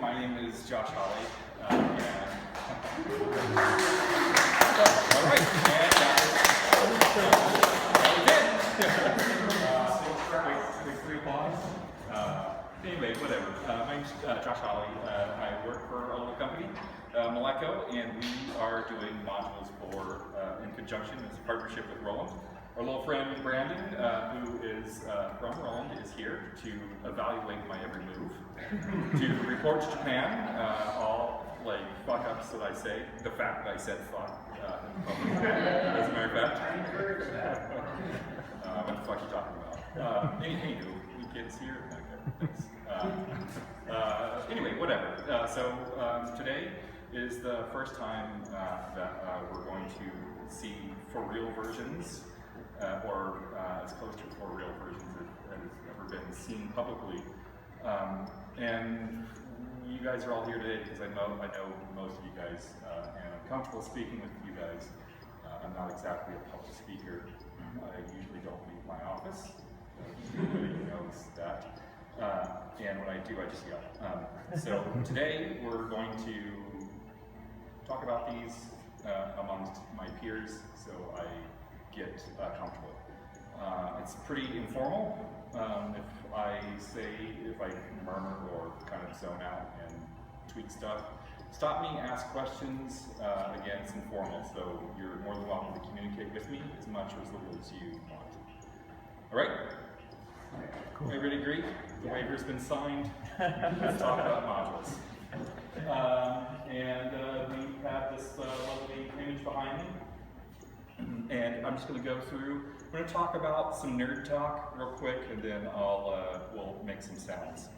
My name is Josh Holly. All right, and three applause. Anyway, whatever. My name's Josh Holly. I work for a little company, Malekko, and we are doing modules for, in conjunction, as a partnership with Roland. Our little friend Brandon, who is from Roland, is here to evaluate my every move, to report to Japan all like fuck ups that I say, the fact that I said fuck in public, as a matter of fact. What the fuck are you talking about? Anywho, you kids here? Okay, thanks. Anyway, whatever. So today is the first time that we're going to see for real versions. Or as close to for real versions that has ever been seen publicly. And you guys are all here today because I know most of you guys, and I'm comfortable speaking with you guys. I'm not exactly a public speaker. I usually don't leave my office. Nobody knows that. And when I do, I just yell. So today we're going to talk about these amongst my peers, so I get comfortable. It's pretty informal. If I murmur or kind of zone out and tweak stuff, stop me, ask questions. Again, it's informal, so you're more than welcome to communicate with me as much or as little as you want. All right? Cool. Everybody agree? The waiver's been signed. Let's talk about modules. And we have this lovely image behind me. And I'm just going to go through. We're going to talk about some nerd talk real quick, and then we'll make some sounds.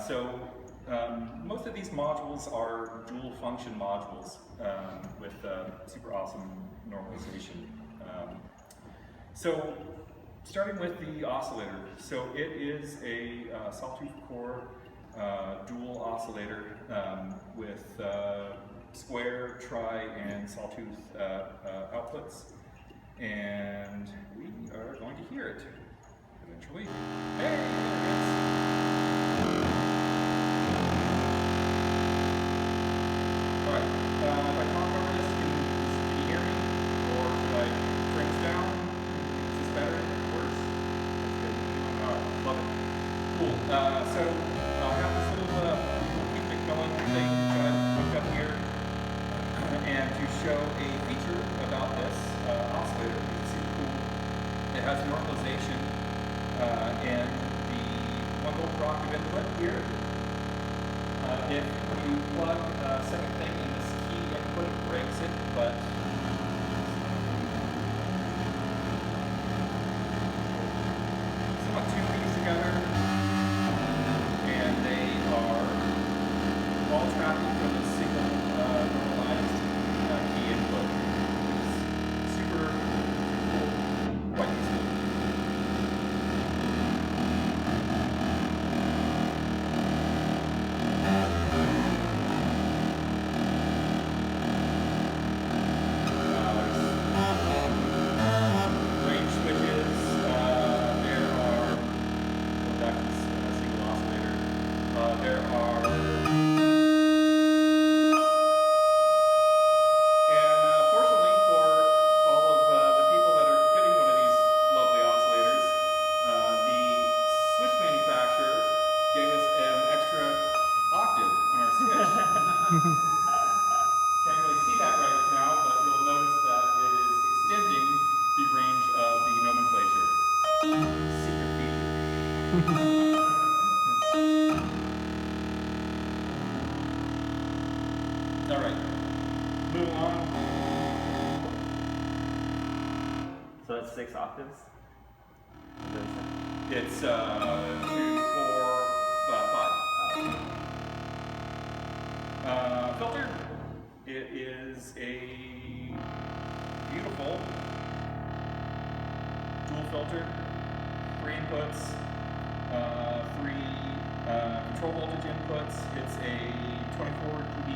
So most of these modules are dual function modules with super awesome normalization. So starting with the oscillator. So it is a sawtooth core dual oscillator with square, tri, and sawtooth outputs, and we are going to hear it eventually. Hey, there it is. All right, if I talk over this, can you hear me? Or should I turn this down? Is this better? Worse? That's good. All right, love it. Cool. So I have this little picnic going thing that I hooked up here. And to show a feature about this oscillator, which is super cool. It has normalization in the one volt per octave input here. If you plug a second thing in this key input, it breaks it, but so I two these together, and they are all tracking from a single normalized key input, which is super cool, quite useful. Range switches, there are, well, that is a single oscillator, there are can't really see that right now, but you'll notice that it is extending the range of the nomenclature. Secret feature. All right, move on. So that's 6 octaves? It's 2, 4, 5. Filter. It is a beautiful dual filter, 3 inputs, 3 control voltage inputs. It's a 24 dB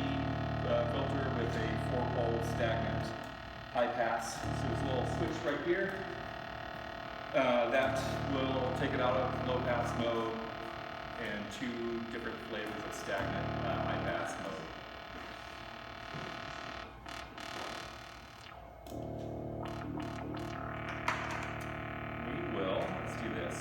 filter with a 4-pole stagnant high pass. So there's a little switch right here that will take it out of low pass mode and 2 different flavors of stagnant high pass mode. We will, let's do this.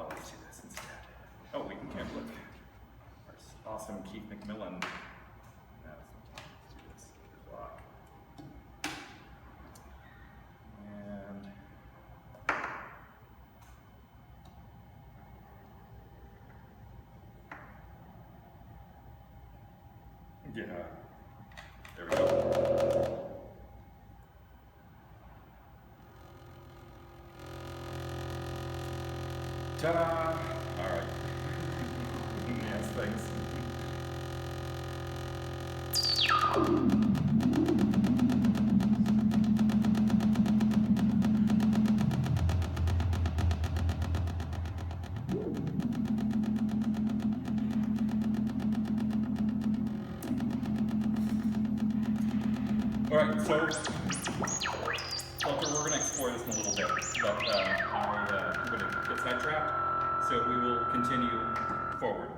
Let's do this instead. Oh, we can look. Our awesome Keith McMillan. Let's do this. Block. And yeah, there we go. Ta-da! All right. Yes, thanks. All right, so we're going to explore this in a little bit, but I'm going to get sidetracked, so we will continue forward.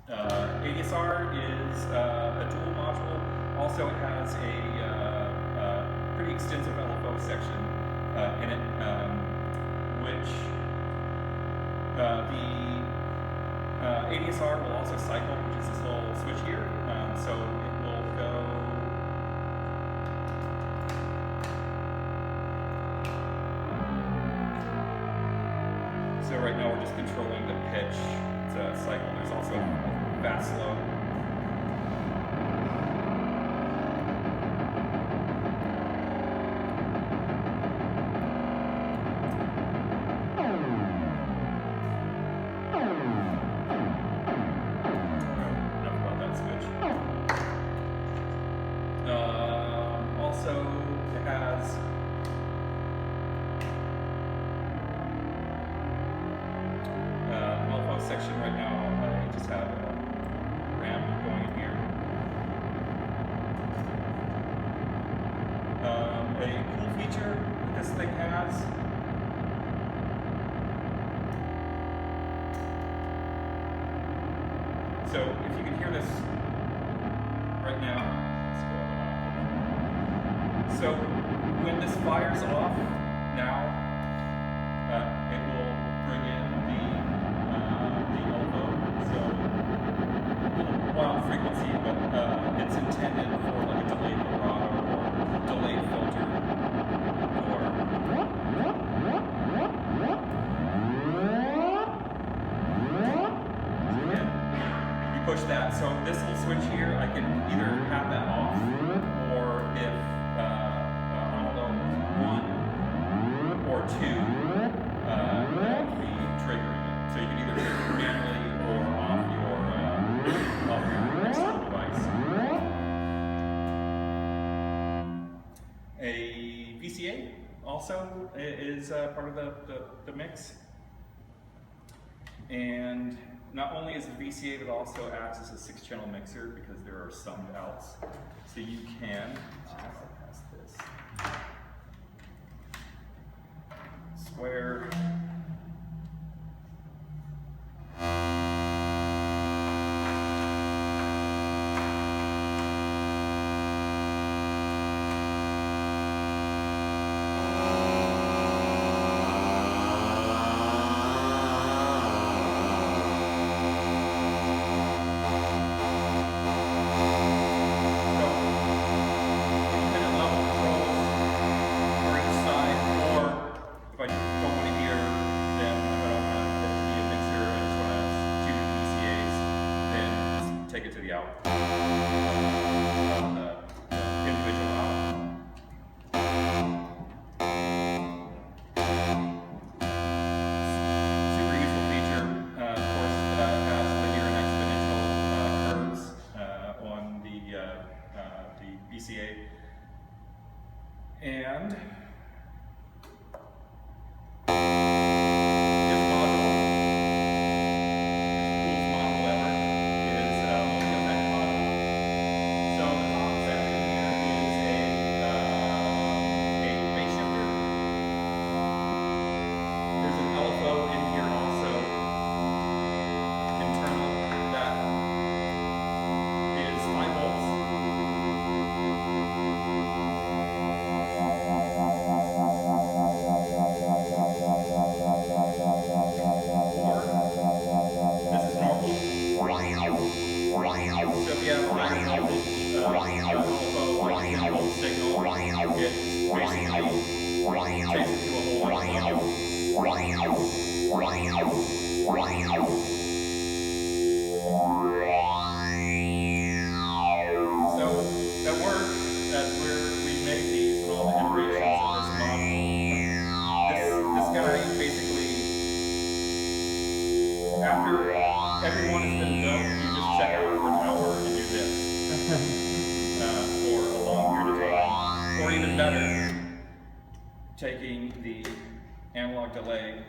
ADSR is a dual module. Also, it has a pretty extensive LFO section in it, which the ADSR will also cycle, which is this little switch here. So it will go. So right now we're just controlling the pitch to cycle. There's also a fast slow. Enough about that switch. Also, it has section right now. I just have a ramp going in here. A cool feature that this thing has. So if you can hear this right now, let's go. So when this fires off now, it will bring in the elbow. So a little wild frequency, but it's intended for like a delayed vibrato or delayed filter push that. So this little switch here, I can either have that off, or if on a low 1 or 2, that would be triggering it. So you can either trigger manually or off your external device. A VCA also is part of the mix. And not only is it VCA, but also acts as a 6-channel mixer because there are summed outs. So you can pass this square. Take it to the out. The individual out. BCA. And this module, coolest module ever, is a multi-effect module. So the top section here is a phase shifter. There's an LFO in here also, internal, that is 5 volts. This is normal. So if you have a higher voltage LFO, like 10 volt signal, it basically takes it to a whole other level. So at work, as we make these and all the iterations of this module, this guy basically, after everyone has been built, you just check out for an hour and do this for a long period of time. Or even better, taking the analog delay.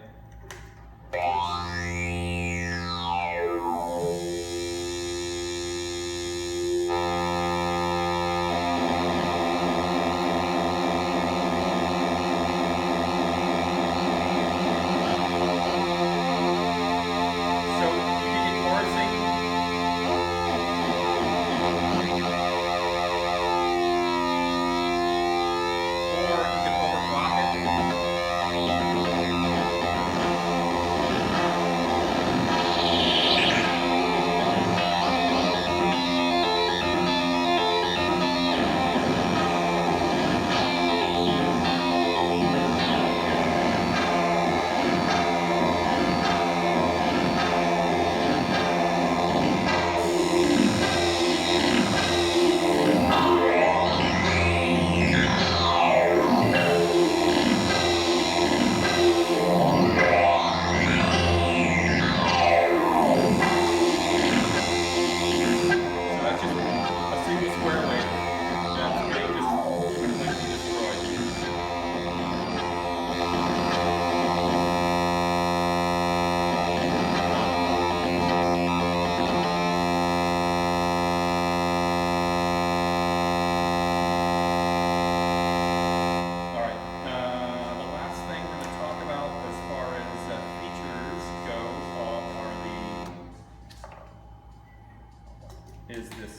Is this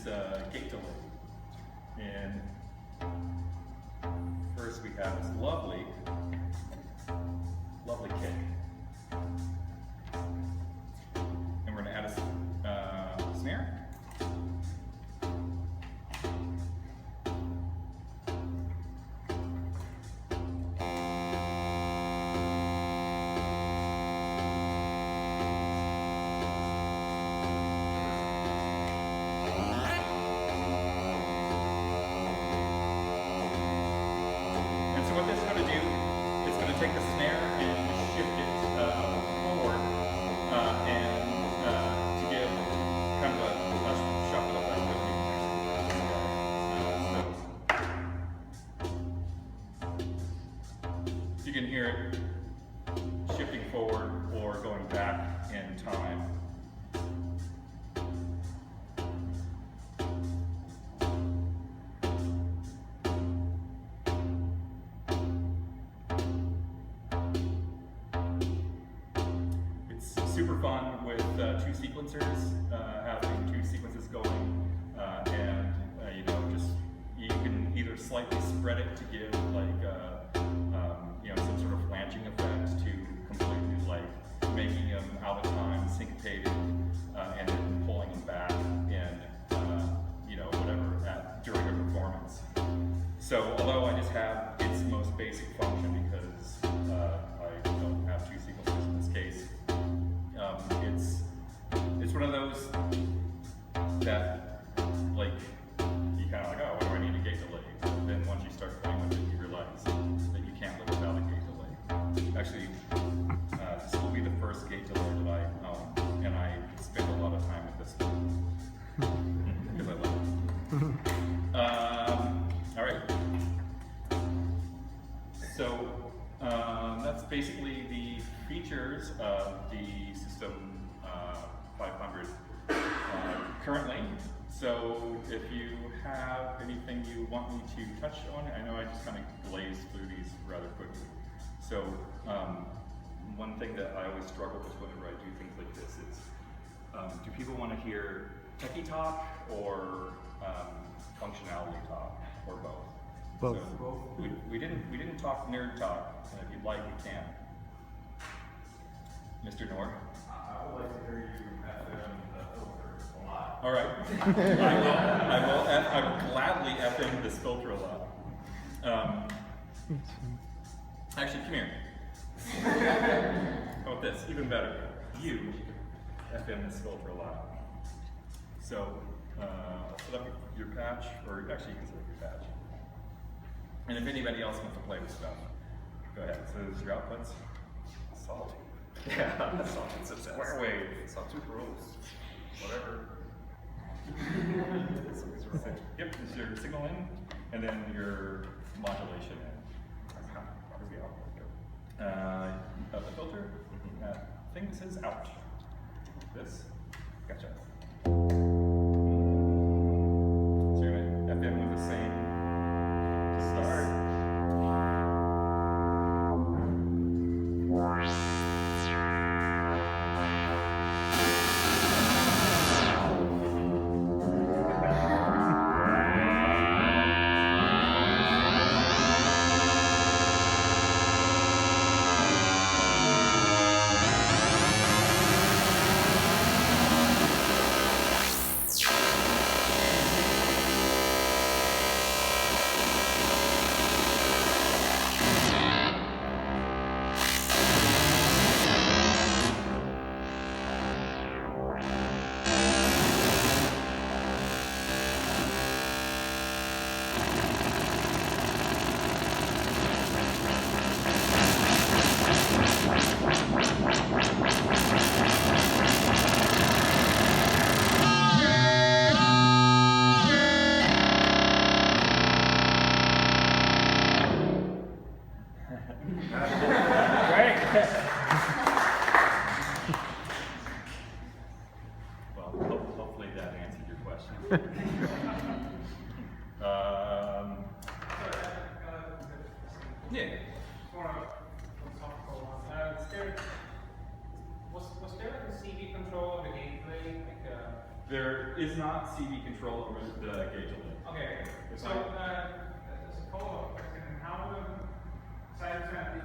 gate delay. And first we have this lovely kick. And we're going to add a snare. What this is going to do, it's going to take the snare and shift it forward and to give kind of a shuffle effect so you can hear it shifting forward or going back in time. Super fun with 2 sequencers, having 2 sequences going, and you can either slightly spread it to give like some sort of flanging effect to completely like making them out of time, syncopated, and then pulling them back and whatever during a performance. So although I just have its most basic function because I don't have 2 sequencers in this case. It's one of those that, like, you kind of like, oh, what do I need a gate delay? But then once you start playing with it, you realize that you can't live without a gate delay. Actually, this will be the first gate delay that I own, and I spend a lot of time with this one because I love it. basically the features of the System-500 currently. So if you have anything you want me to touch on, I know I just kind of glazed through these rather quickly. So one thing that I always struggle with whenever I do things like this is, do people want to hear techie talk or functionality talk, or both? Both. So we didn't talk nerd talk, and if you'd like, we can. Mr. Nord? I would like to hear you FM the filter a lot. All right. I will gladly FM this filter a lot. Actually, come here. How about this? Even better. You FM this filter a lot. So, set up your patch, or actually you can set up your patch. And if anybody else wants to play with stuff, go ahead. So there's your outputs. Salty. Yeah, Salty success. square wave. Salty gross. Whatever. Yep, this is your signal in, and then your modulation in. Where's the output go? The filter. I think this is out. This. Gotcha. So you're gonna FM with the same to start. Well, hopefully that answered your question. Yeah. Was there a CV control of the gateway? There is not CV control over the gauge limit. Okay, so as a follow-up question, how do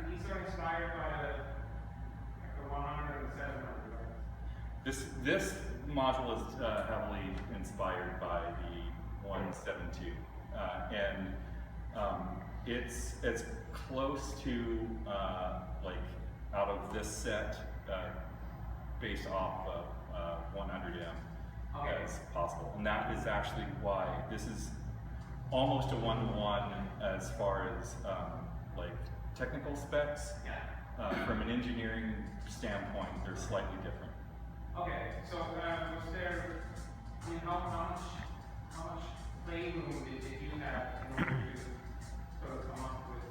these are inspired by the 100 and the 700, right? This module is heavily inspired by the 172, and it's close to like out of this set based off of 100M as possible, and that is actually why this is almost a one-to-one as far as like technical specs. From an engineering standpoint, they're slightly different. Okay, so was there, I mean, how much playroom did you have in order to sort of come up with,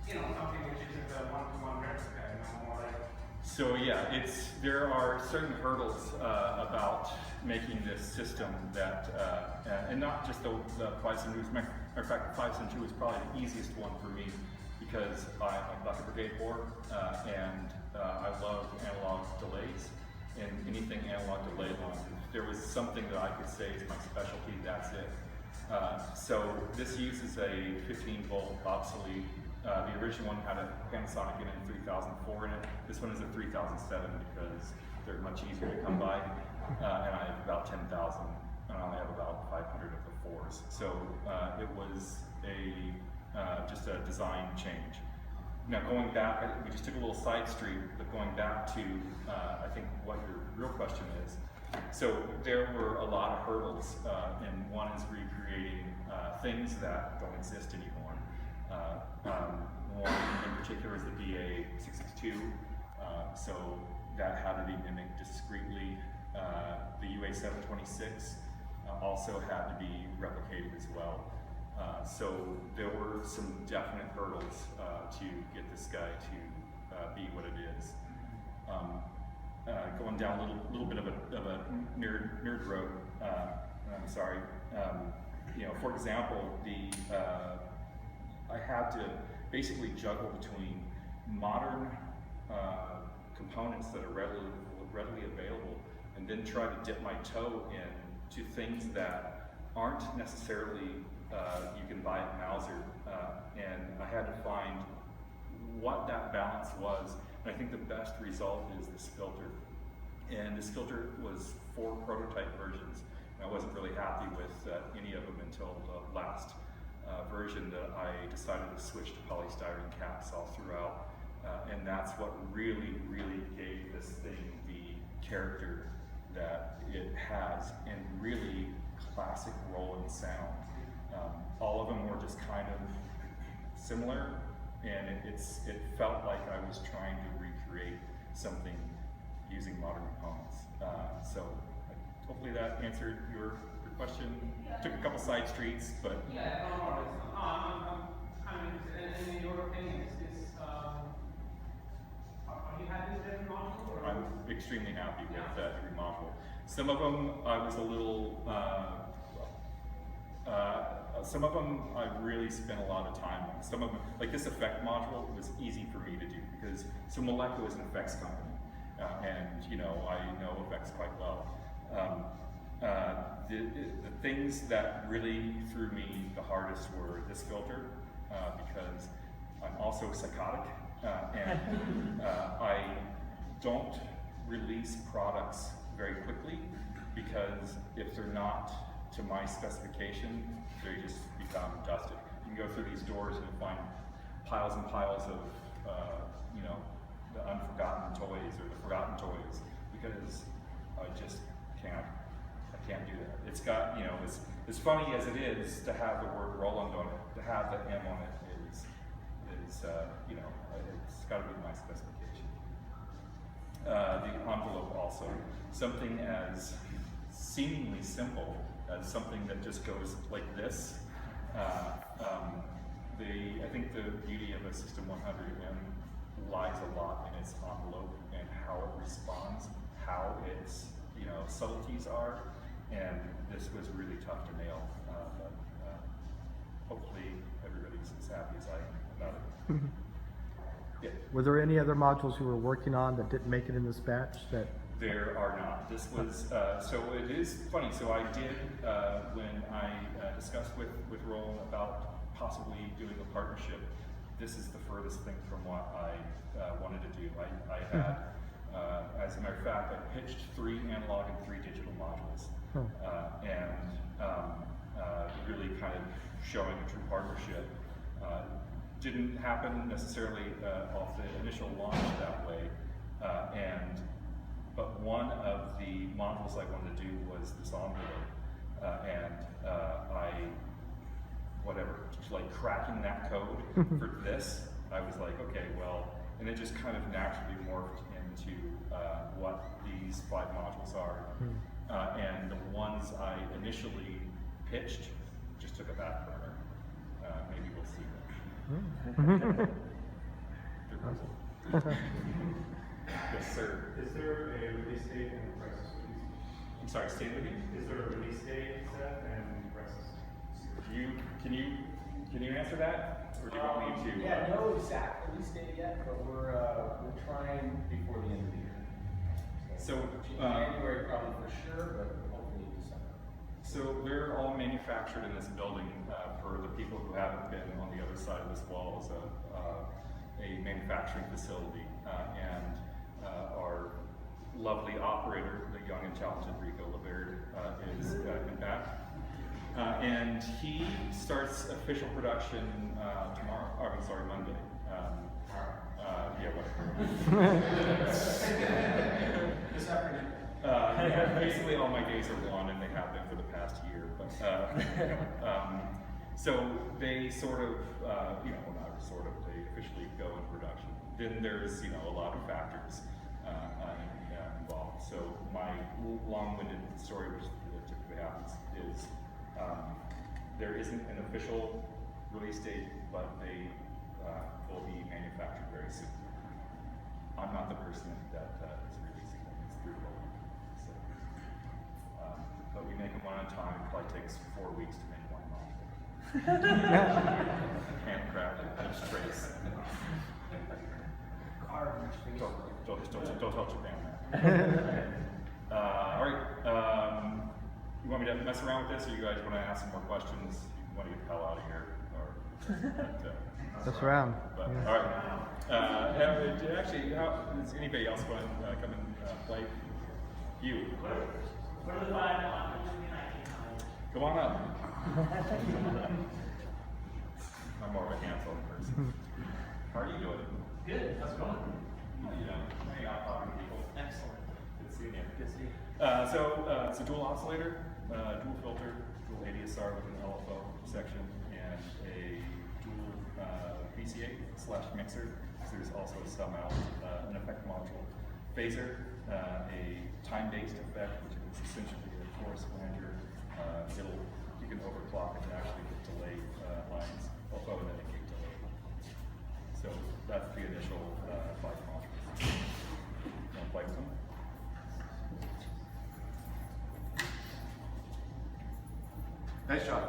something which isn't a one-to-one replica, more like? So yeah, there are certain hurdles about making this system that, and not just the 572. As a matter of fact, the 572 is probably the easiest one for me because I'm a bucket brigade bore, and I love analog delays, and anything analog delay line. If there was something that I could say is my specialty, that's it. So this uses a 15-volt obsolete. The original one had a Panasonic NM3004 in it. This one is a 3007 because they're much easier to come by, and I have about 10,000, and I only have about 500 of the 4s. So it was just a design change. Now going back, we just took a little side street, but going back to I think what your real question is. So there were a lot of hurdles, and one is recreating things that don't exist anymore. One in particular is the BA662, so that had to be mimicked discreetly. The UA726 also had to be replicated as well. So there were some definite hurdles to get this guy to be what it is. Going down a little bit of a nerd road. I'm sorry. For example, I had to basically juggle between modern components that are readily available, and then try to dip my toe in to things that aren't necessarily you can buy at Mauser, and I had to find what that balance was. And I think the best result is this filter. And this filter was 4 prototype versions. And I wasn't really happy with any of them until the last version that I decided to switch to polystyrene caps all throughout. And that's what really, really gave this thing the character that it has, and really classic Roland sound. All of them were just kind of similar, and it felt like I was trying to recreate something using modern components. So hopefully that answered your question. Took a couple side streets, but yeah, I'm kind of interested. And in your opinion, have you had this every module? Or? I'm extremely happy with every module. Some of them I was a little. Some of them I really spent a lot of time on. Some of them, like this effect module, was easy for me to do because Malekko is an effects company, and I know effects quite well. The things that really threw me the hardest were this filter, because I'm also psychotic, and I don't release products very quickly, because if they're not to my specification, they just become dusted. You can go through these doors and find piles and piles of, the unforgotten toys or the forgotten toys, because I just can't do that. It's got, as funny as it is to have the word Roland on it, to have the M on it is it's got to be my specification. The envelope also, something as seemingly simple as something that just goes like this. I think the beauty of a System-500M lies a lot in its envelope and how it responds, how its subtleties are, and this was really tough to nail. But hopefully everybody's as happy as I am about it. Yeah. Were there any other modules you were working on that didn't make it in this batch? There are not. This was, so it is funny. So I did, when I discussed with Roland about possibly doing a partnership, this is the furthest thing from what I wanted to do. I had, as a matter of fact, I pitched 3 analog and 3 digital modules, and really kind of showing a true partnership. Didn't happen necessarily off the initial launch that way, but one of the modules I wanted to do was this envelope, and like cracking that code for this, I was like, okay, well, and it just kind of naturally morphed into what these 5 modules are, and the ones I initially pitched just took a back burner. Maybe we'll see them. Yes, sir. Is there a release date and prices for these? I'm sorry, say it again? Is there a release date set and prices? Can you answer that, or do you want me to? Yeah, no exact release date yet, but we're trying before the end of the year. So January probably for sure, but hopefully December. So they're all manufactured in this building. For the people who haven't been on the other side of this wall, is a manufacturing facility, and our lovely operator, the young and talented Rico Laverde, is in back. And he starts official production Monday. Yeah, whatever. This afternoon. Yeah, basically all my days are one, and they have been for the past year. But so they sort of, they officially go in production. Then there's a lot of factors involved. So my long-winded story, which typically happens, is there isn't an official release date, but they will be manufactured very soon. I'm not the person that is releasing them, it's through Roland. So, but we make them one at a time. It probably takes 4 weeks to make one module. Handcrafted, just trace. Don't tell Japan that. All right. You want me to mess around with this, or you guys want to ask some more questions? You want to get the hell out of here, or Mess around. But, Yeah. all right. Actually, does anybody else want to come and play? You. What are the 5 modules in the 1900s? Come on up. I'm more of a hands-on person. How are you doing? Good. How's it going? You know, hanging out talking to people. Excellent. Good seeing you. Good to see you. It's a dual oscillator, dual filter, dual ADSR with an LFO section, and a dual VCA/mixer. There's also some out, an effect module, phaser, a time-based effect, which is essentially a chorus flanger. You can overclock it to actually get delay lines, although then it can delay. So that's the initial 5 modules. You want to play with them? Nice job.